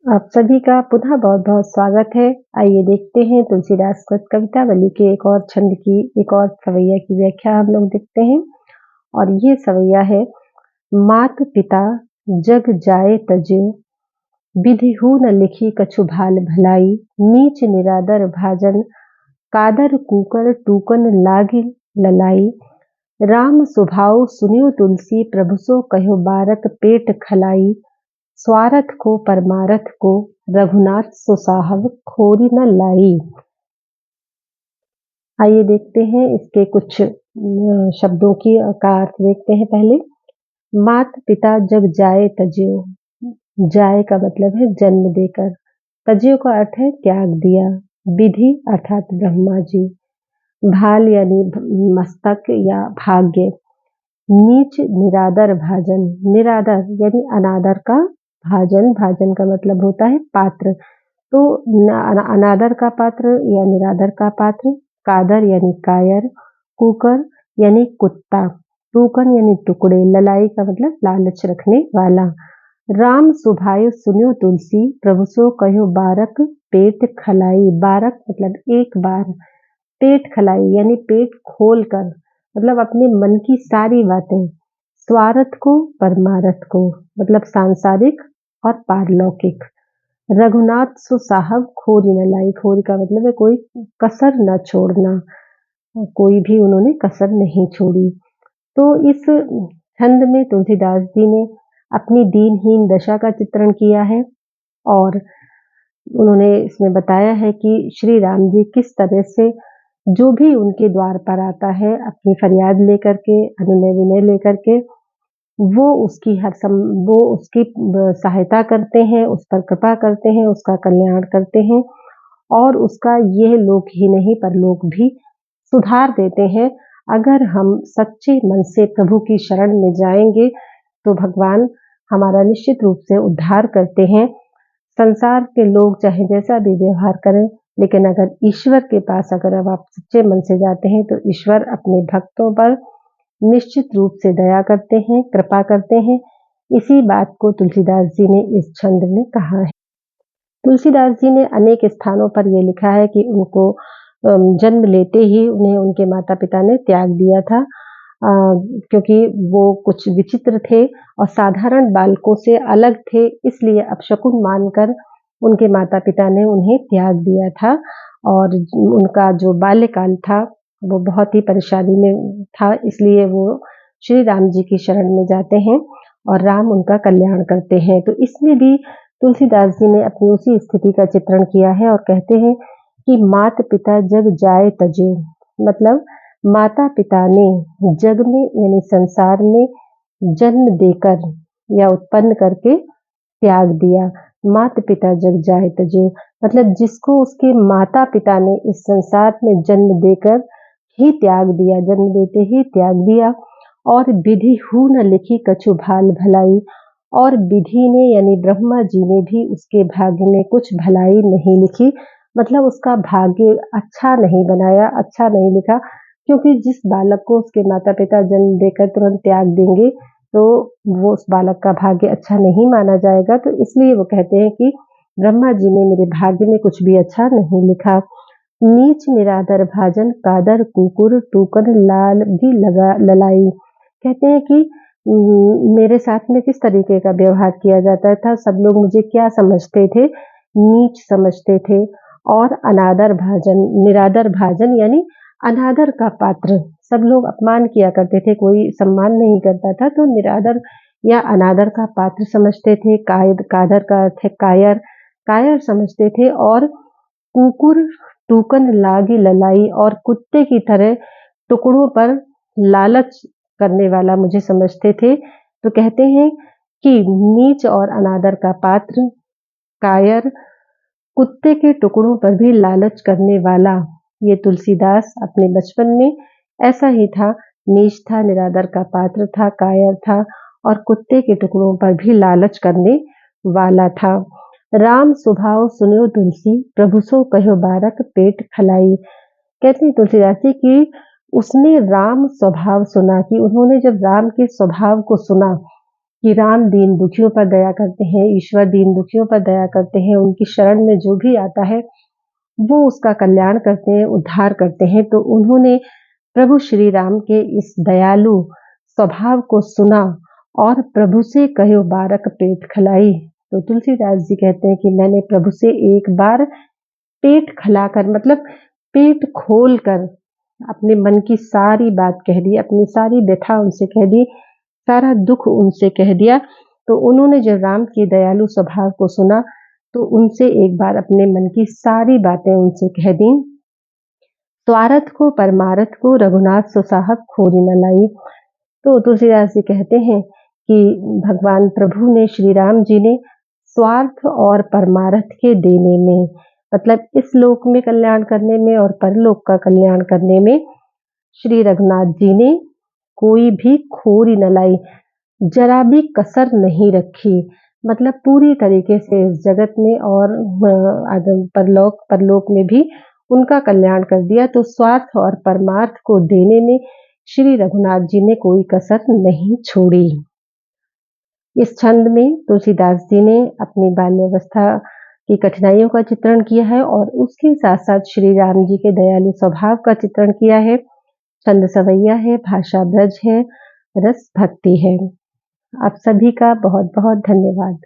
आप सभी का पुनः बहुत-बहुत स्वागत है। आइए देखते हैं तुलसीदास कृत कवितावली के एक और छंद की, एक और सवैया की व्याख्या हम लोग देखते हैं। और ये सवैया है, मात पिता जग जाए तज्यो, विधिहु न लिखी कछु भाल भलाई, नीच निरादर भाजन, कादर कूकर टूकन लागी ललाई। राम स्वभाव सुनियो तुलसी, प्रभु सो कहो बारक पेट खलाई। स्वार्थ को परमारथ को, रघुनाथ सो साहब खोरी न लाई। आइए देखते हैं इसके कुछ शब्दों की का अर्थ देखते हैं पहले। मात पिता जग जाए तज्यो, जाए का मतलब है जन्म देकर, तज्यो का अर्थ है त्याग दिया। विधि अर्थात ब्रह्मा जी, भाल यानी मस्तक या भाग्य, नीच निरादर भाजन, निरादर यानी अनादर का भाजन, भाजन का मतलब होता है पात्र। तो अनादर का पात्र या निरादर का पात्र, कादर यानी कायर, कुकर यानी कुत्ता, टूकन यानी टुकड़े, ललाई का मतलब लालच रखने वाला। राम सुभाय सुनियो तुलसी, प्रभु सो कहो बारक पेट खलाई, बारक मतलब एक बार, पेट खलाई यानी पेट खोल कर, मतलब अपने मन की सारी बातें, स्वार्थ को परमारथ को मतलब सांसारिक और पारलौकिक। रघुनाथ सो साहब खोरी न लाई, खोरी का मतलब है कोई कसर न छोड़ना, कोई भी उन्होंने कसर नहीं छोड़ी। तो इस छंद में तुलसीदास जी ने अपनी दीनहीन दशा का चित्रण किया है और उन्होंने इसमें बताया है कि श्री राम जी किस तरह से जो भी उनके द्वार पर आता है अपनी फरियाद लेकर के, अनुनय विनय लेकर के, वो उसकी सहायता करते हैं, उस पर कृपा करते हैं, उसका कल्याण करते हैं और उसका यह लोक ही नहीं परलोक भी सुधार देते हैं। अगर हम सच्चे मन से प्रभु की शरण में जाएंगे तो भगवान हमारा निश्चित रूप से उद्धार करते हैं। संसार के लोग चाहे जैसा भी व्यवहार करें, लेकिन अगर ईश्वर के पास अगर अब आप सच्चे मन से जाते हैं तो ईश्वर अपने भक्तों पर निश्चित रूप से दया करते हैं, कृपा करते हैं। इसी बात को तुलसीदास जी ने इस छंद में कहा है। तुलसीदास जी ने अनेक स्थानों पर यह लिखा है कि उनको जन्म लेते ही उन्हें उनके माता पिता ने त्याग दिया था, क्योंकि वो कुछ विचित्र थे और साधारण बालकों से अलग थे, इसलिए अपशकुन मानकर उनके माता पिता ने उन्हें त्याग दिया था और उनका जो बाल्यकाल था वो बहुत ही परेशानी में था, इसलिए वो श्री राम जी की शरण में जाते हैं और राम उनका कल्याण करते हैं। तो इसमें भी तुलसीदास जी ने अपनी उसी स्थिति का चित्रण किया है और कहते हैं कि मात पिता जग जाए तजे, मतलब माता पिता ने जग में यानी संसार में जन्म देकर या उत्पन्न करके त्याग दिया। माता पिता जग जाए तजे मतलब जिसको उसके माता पिता ने इस संसार में जन्म देकर ही त्याग दिया, जन्म देते ही त्याग दिया। और विधि हु न लिखी कछु भाल भलाई, और विधि ने यानी ब्रह्मा जी ने भी उसके भाग्य में कुछ भलाई नहीं लिखी, मतलब उसका भाग्य अच्छा नहीं बनाया, अच्छा नहीं लिखा, क्योंकि जिस बालक को उसके माता पिता जन्म देकर तुरंत त्याग देंगे तो वो उस बालक का भाग्य अच्छा नहीं माना जाएगा। तो इसलिए वो कहते हैं कि ब्रह्मा जी ने मेरे भाग्य में कुछ भी अच्छा नहीं लिखा। नीच निरादर भाजन, कादर कुकुर टूकन लाल भी लगा ललाई, कहते हैं कि मेरे साथ में किस तरीके का व्यवहार किया जाता था, सब लोग मुझे क्या समझते थे, नीच समझते थे। और अनादर भाजन, निरादर भाजन यानी अनादर का पात्र, सब लोग अपमान किया करते थे, कोई सम्मान नहीं करता था, तो निरादर या अनादर का पात्र समझते थे। कादर का अर्थ है कायर, कायर समझते थे। और कुकुर टूकन लागी ललाई, और कुत्ते की तरह टुकड़ों पर लालच करने वाला मुझे समझते थे। तो कहते हैं कि नीच और अनादर का पात्र, कायर, कुत्ते के टुकड़ों पर भी लालच करने वाला, ये तुलसीदास अपने बचपन में ऐसा ही था, नीच था, निरादर का पात्र था, कायर था और कुत्ते के टुकड़ों पर भी लालच करने वाला था। राम स्वभाव सुनियो तुलसी, प्रभु सो कहो बारक पेट खलाई, कहते हैं तुलसीदास जी कि उसने राम स्वभाव सुना, कि उन्होंने जब राम के स्वभाव को सुना कि राम दीन दुखियों पर दया करते हैं, ईश्वर दीन दुखियों पर दया करते हैं, उनकी शरण में जो भी आता है वो उसका कल्याण करते हैं, उद्धार करते हैं। तो उन्होंने प्रभु श्री राम के इस दयालु स्वभाव को सुना और प्रभु से कहो बारक पेट खलाई। तो तुलसीदास जी कहते हैं कि मैंने प्रभु से एक बार पेट खलाकर, मतलब पेट खोल कर अपने मन की सारी बात कह दी, अपनी सारी व्यथा उनसे कह दी, सारा दुख उनसे कह दिया। तो उन्होंने जब राम के दयालु स्वभाव को सुना तो उनसे एक बार अपने मन की सारी बातें उनसे कह दी। स्वार्थ को परमार्थ को रघुनाथ सो साहब खोरी न लाई। तो तुलसीदास जी कहते हैं कि भगवान प्रभु ने, श्री राम जी ने स्वार्थ और परमार्थ के देने में, मतलब इस लोक में कल्याण करने में और परलोक का कल्याण करने में, श्री रघुनाथ जी ने कोई भी खोरी न लाई, जरा भी कसर नहीं रखी। मतलब पूरी तरीके से इस जगत में और परलोक में भी उनका कल्याण कर दिया। तो स्वार्थ और परमार्थ को देने में श्री रघुनाथ जी ने कोई कसर नहीं छोड़ी। इस छंद में तुलसीदास जी ने अपनी बाल्यावस्था की कठिनाइयों का चित्रण किया है और उसके साथ साथ श्री राम जी के दयालु स्वभाव का चित्रण किया है। छंद सवैया है, भाषा ब्रज है, रस भक्ति है। आप सभी का बहुत बहुत धन्यवाद।